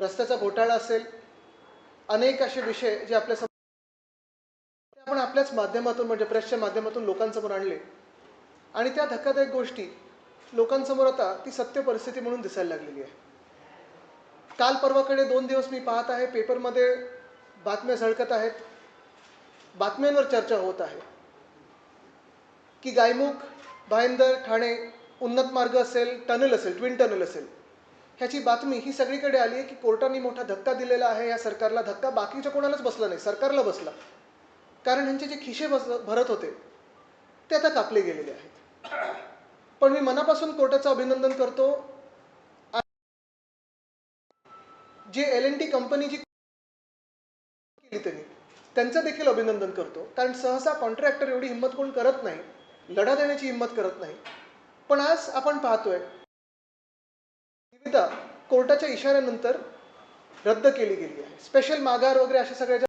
रस्त्याचा घोटाळा असेल, अनेक असे विषय जे आपल्यासमोर आपण आपल्याच माध्यमातून म्हणजे प्रेसच्या माध्यमातून लोकांसमोर आणले आणि त्या धक्कादायक गोष्टी लोकांसमोर आता ती सत्य परिस्थिती म्हणून दिसायला लागलेली आहे. काल परवाकडे 2 दिवस मी पाहत आहे पेपरमध्ये बातम्या झळकत आहेत, बातम्यांवर चर्चा होत आहे की गायमुख, भाईंदर, ठाणे उन्नत मार्ग असेल, टनल असेल, ट्विन टनल असेल, ह्याची बातमी ही सगळीकडे आली आहे की कोर्टाने मोठा धक्का दिलेला आहे या सरकारला. धक्का बाकीच्या कोणालाच बसला नाही, सरकारला बसला. कारण ह्यांचे जे खिशे भरत होते ते आता कापले गेलेले आहेत. पण मी मनापासून कोर्टाचं अभिनंदन करतो. जे L&T कंपनी जी केली त्यांचं देखील अभिनंदन करतो. कारण सहसा कॉन्ट्रॅक्टर एवढी हिंमत कोण करत नाही, लढा देण्याची हिंमत करत नाही. पण आज आपण पाहतोय निविदा कोर्टाच्या इशाऱ्यानंतर रद्द केली गेली आहे. स्पेशल माघार वगैरे अशा सगळ्या